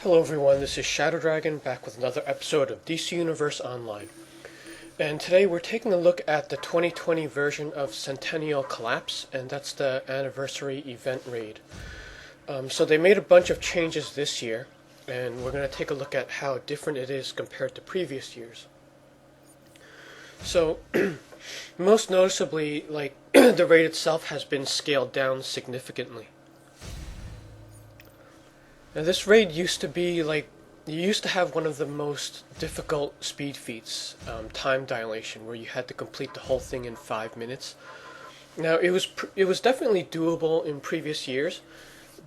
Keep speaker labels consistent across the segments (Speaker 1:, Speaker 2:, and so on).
Speaker 1: Hello everyone, this is Shadow Dragon back with another episode of DC Universe Online. And today we're taking a look at the 2020 version of Centennial Collapse, and that's the anniversary event raid. So they made a bunch of changes this year, and we're going to take a look at how different it is compared to previous years. So, most noticeably, the raid itself has been scaled down significantly. Now this raid used to be you used to have one of the most difficult speed feats, time dilation, where you had to complete the whole thing in 5 minutes. Now it was definitely doable in previous years,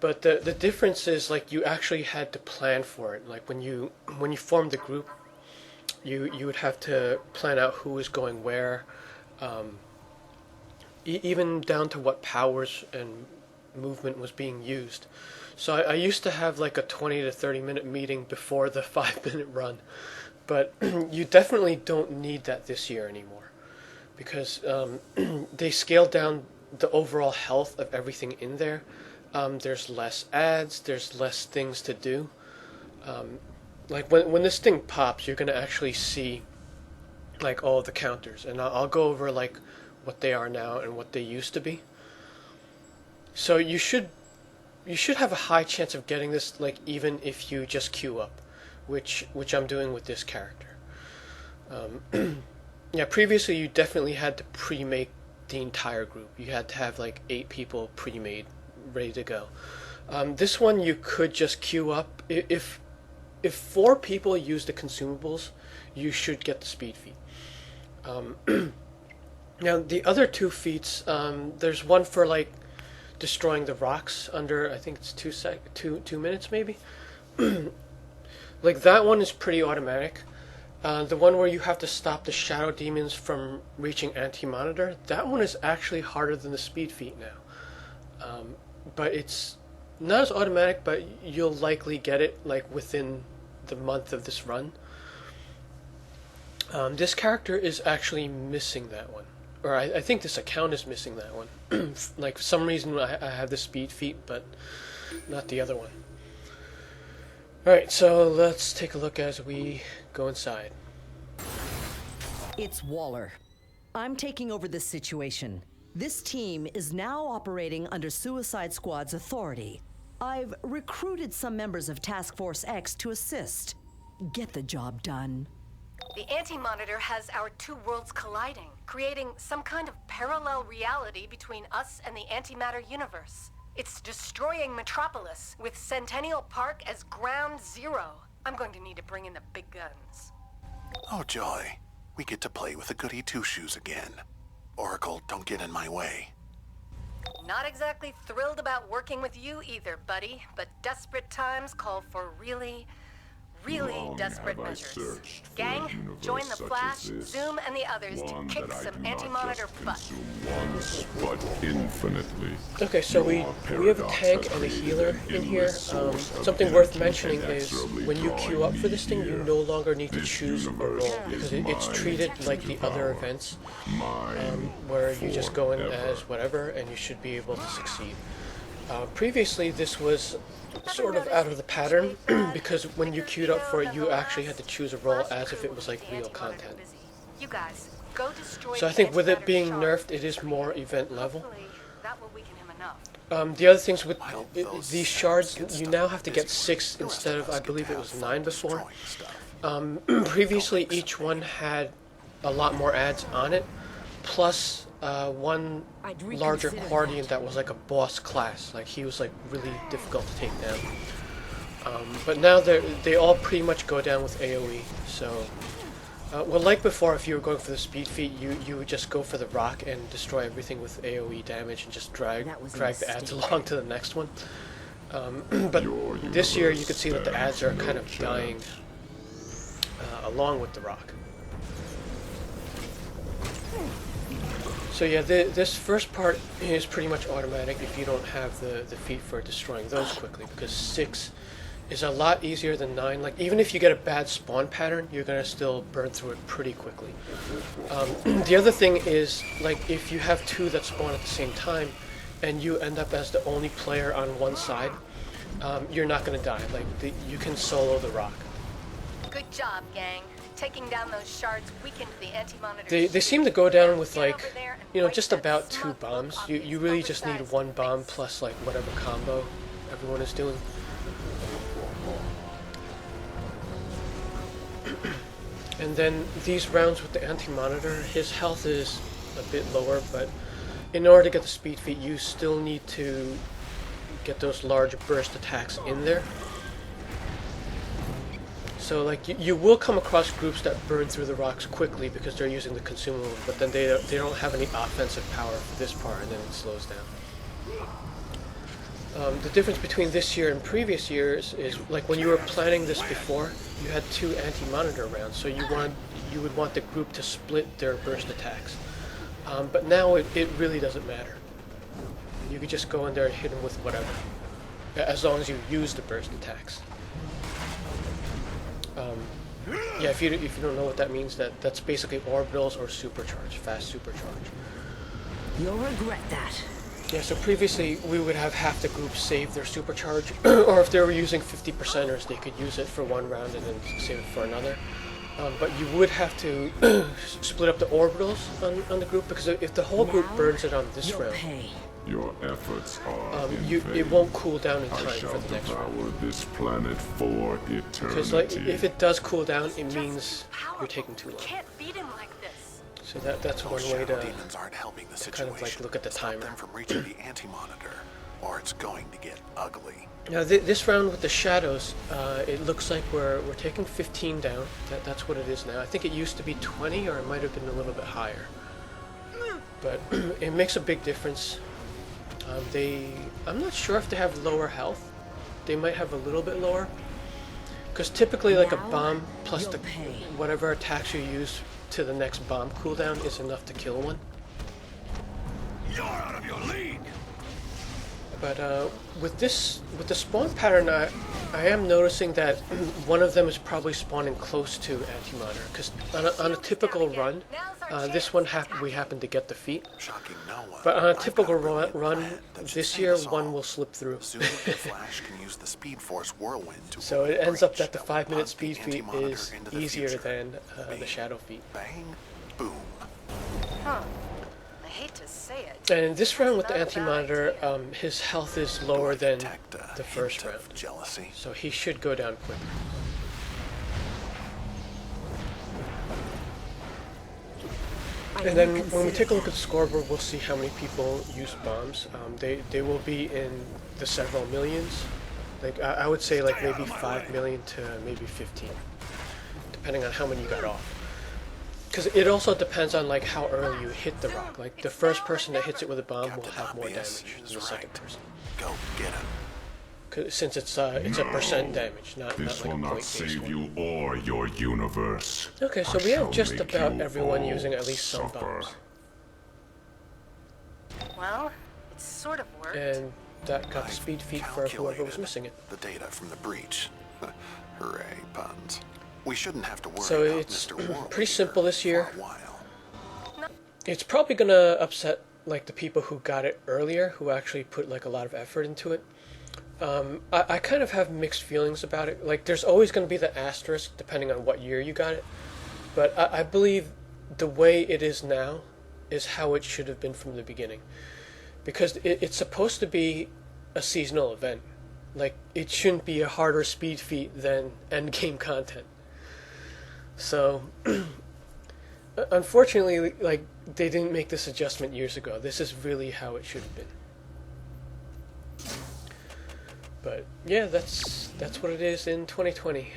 Speaker 1: but the difference is you actually had to plan for it. Like when you formed the group, you would have to plan out who was going where, even down to what powers and movement was being used. So I used to have a 20 to 30 minute meeting before the 5 minute run, but you definitely don't need that this year anymore, because they scaled down the overall health of everything in there. There's less ads, there's less things to do. When this thing pops, you're gonna actually see all the counters, and I'll go over what they are now and what they used to be. So you should have a high chance of getting this, even if you just queue up, which I'm doing with this character. Yeah, previously you definitely had to pre-make the entire group. You had to have 8 people pre-made, ready to go. This one you could just queue up. If 4 people use the consumables, you should get the speed feat. Now the other 2 feats, there's one for destroying the rocks under, I think it's 2 minutes maybe. That one is pretty automatic. The one where you have to stop the shadow demons from reaching anti-monitor, that one is actually harder than the speed feat now. But it's not as automatic, but you'll likely get it within the month of this run. This character is actually missing that one. Or I think this account is missing that one. For some reason I have the speed feat, but not the other one. Alright, so let's take a look as we go inside.
Speaker 2: It's Waller. I'm taking over this situation. This team is now operating under Suicide Squad's authority. I've recruited some members of Task Force X to assist. Get the job done.
Speaker 3: The anti-monitor has our 2 worlds colliding, creating some kind of parallel reality between us and the antimatter universe. It's destroying Metropolis, with Centennial Park as ground zero. I'm going to need to bring in the big guns.
Speaker 4: Oh joy, we get to play with the goody two-shoes again. Oracle, don't get in my way.
Speaker 3: Not exactly thrilled about working with you either, buddy, but desperate times call for really desperate measures. Gang, join the Flash, Zoom, and the others to kick some anti-monitor butt.
Speaker 5: Once, but infinitely.
Speaker 1: Okay, so we have a tank and a healer in here. Something worth mentioning is when you queue up for this thing, you no longer need to choose a role, because it's treated like the other events, where you just go in as whatever and you should be able to succeed. Previously, this was sort of out of the pattern, because when you queued up for it, you actually had to choose a role as if it was real content. So I think with it being nerfed, it is more event level. The other things with these shards, you now have to get 6 instead of, I believe it was 9 before. Previously, each one had a lot more ads on it, plus one larger guardian that was a boss class. He was really difficult to take down. But now they all pretty much go down with AoE. So, well, like before, if you were going for the speed feat, you would just go for the rock and destroy everything with AoE damage and just drag the ads along to the next one. But this year, you could see that the ads are kind of dying along with the rock. So yeah, this first part is pretty much automatic if you don't have the feat for destroying those quickly, because 6 is a lot easier than 9. Even if you get a bad spawn pattern, you're gonna still burn through it pretty quickly. The other thing is, if you have 2 that spawn at the same time, and you end up as the only player on one side, you're not gonna die. Like, you can solo the rock.
Speaker 3: Good job, gang. Taking down those shards weakened the anti-monitor.
Speaker 1: They seem to go down with,
Speaker 3: Get
Speaker 1: like,
Speaker 3: over there and
Speaker 1: you know,
Speaker 3: wipe
Speaker 1: just
Speaker 3: that
Speaker 1: about 2
Speaker 3: smug
Speaker 1: bombs.
Speaker 3: look off
Speaker 1: You
Speaker 3: his
Speaker 1: really just need
Speaker 3: oversized
Speaker 1: 1 bomb
Speaker 3: face.
Speaker 1: plus, like, whatever combo everyone is doing. And then these rounds with the anti-monitor, his health is a bit lower, but in order to get the speed feat, you still need to get those large burst attacks in there. So, like, you will come across groups that burn through the rocks quickly because they're using the consumable, but then they don't have any offensive power for this part, and then it slows down. The difference between this year and previous years is, like, when you were planning this before, you had 2 anti-monitor rounds, so you would want the group to split their burst attacks. But now it really doesn't matter. You could just go in there and hit them with whatever, as long as you use the burst attacks. Yeah, if you don't know what that means, that's basically orbitals or supercharge, fast supercharge.
Speaker 2: You'll regret that.
Speaker 1: Yeah, so previously we would have half the group save their supercharge, or if they were using 50%ers, they could use it for 1 round and then save it for another. But you would have to split up the orbitals on the group, because if the whole group burns it on this round,
Speaker 5: Your efforts are in
Speaker 1: it
Speaker 5: vain.
Speaker 1: won't cool down in
Speaker 5: I
Speaker 1: time
Speaker 5: shall
Speaker 1: for the next round.
Speaker 5: devour this planet for
Speaker 1: Because, like,
Speaker 5: eternity.
Speaker 1: if it does cool down, it
Speaker 3: Just
Speaker 1: means
Speaker 3: powerful.
Speaker 1: you're taking too
Speaker 3: We
Speaker 1: long.
Speaker 3: can't beat him like this.
Speaker 1: So that's one
Speaker 4: Those
Speaker 1: way
Speaker 4: shadow
Speaker 1: to
Speaker 4: demons aren't helping the
Speaker 1: kind
Speaker 4: situation.
Speaker 1: of, like, look at the
Speaker 4: Stop
Speaker 1: timer.
Speaker 4: them from reaching the anti-monitor, or it's going to get ugly.
Speaker 1: Now this round with the shadows, it looks like we're taking 15 down. That's what it is now. I think it used to be 20, or it might have been a little bit higher. But it makes a big difference. I'm not sure if they have lower health. They might have a little bit lower. Because typically, like, a bomb plus the whatever attacks you use to the next bomb cooldown is enough to kill one.
Speaker 4: You're out of your league!
Speaker 1: But with the spawn pattern, I am noticing that one of them is probably spawning close to anti-monitor. Because on a typical run, this one we happen to get the feat.
Speaker 4: Shocking no one.
Speaker 1: But on a
Speaker 4: I've
Speaker 1: typical
Speaker 4: got a brilliant
Speaker 1: run
Speaker 4: plan that should
Speaker 1: this
Speaker 4: save
Speaker 1: year,
Speaker 4: us all.
Speaker 1: one will slip through.
Speaker 4: Zulu and Flash can use the Speed Force whirlwind to
Speaker 1: So it
Speaker 4: open a
Speaker 1: ends up
Speaker 4: breach
Speaker 1: that the
Speaker 4: will
Speaker 1: 5-minute
Speaker 4: launch
Speaker 1: speed
Speaker 4: the
Speaker 1: feat
Speaker 4: anti-monitor
Speaker 1: is
Speaker 4: into the
Speaker 1: easier
Speaker 4: future.
Speaker 1: than the
Speaker 4: Bing,
Speaker 1: shadow feat.
Speaker 4: Bang, boom.
Speaker 3: Huh. I hate to say it.
Speaker 1: And in this round with the
Speaker 3: Not a bad
Speaker 1: anti-monitor,
Speaker 3: idea.
Speaker 1: his health is lower than
Speaker 4: Detect a
Speaker 1: the first
Speaker 4: hint
Speaker 1: round.
Speaker 4: of jealousy.
Speaker 1: So he should go down quicker. And then when we take a look at the scoreboard, we'll see how many people use bombs. They will be in the several millions. Like, I would say, like, maybe 5 million to maybe 15, depending on how many you got off. Because it also depends on, like, how early you hit the rock. Like, the first person that hits it with a bomb will
Speaker 4: Captain
Speaker 1: have more
Speaker 4: Obvious
Speaker 1: damage
Speaker 4: is
Speaker 1: than the second
Speaker 4: right.
Speaker 1: person.
Speaker 4: Go get him.
Speaker 1: Since it's a percent damage, not
Speaker 5: This
Speaker 1: like
Speaker 5: will
Speaker 1: a
Speaker 5: not
Speaker 1: point-based
Speaker 5: save
Speaker 1: one.
Speaker 5: you or your universe.
Speaker 1: Okay, so
Speaker 5: I
Speaker 1: we have
Speaker 5: shall
Speaker 1: just
Speaker 5: make
Speaker 1: about
Speaker 5: you
Speaker 1: everyone
Speaker 5: all
Speaker 1: using at least some
Speaker 5: suffer.
Speaker 1: bombs.
Speaker 3: Well, it sort of worked.
Speaker 1: And that got the speed feat for whoever was
Speaker 4: Calculated
Speaker 1: missing it.
Speaker 4: the data from the breach. Hooray, puns. We shouldn't have to worry
Speaker 1: So
Speaker 4: about
Speaker 1: it's
Speaker 4: Mr. World
Speaker 1: pretty simple this
Speaker 4: for
Speaker 1: year.
Speaker 4: a while.
Speaker 1: It's probably gonna upset, like, the people who got it earlier, who actually put, like, a lot of effort into it. I kind of have mixed feelings about it. Like, there's always going to be the asterisk depending on what year you got it. But I believe the way it is now is how it should have been from the beginning. Because it's supposed to be a seasonal event. Like, it shouldn't be a harder speed feat than endgame content. So, unfortunately, like, they didn't make this adjustment years ago. This is really how it should have been. But yeah, that's what it is in 2020.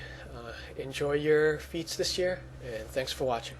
Speaker 1: Enjoy your feats this year, and thanks for watching.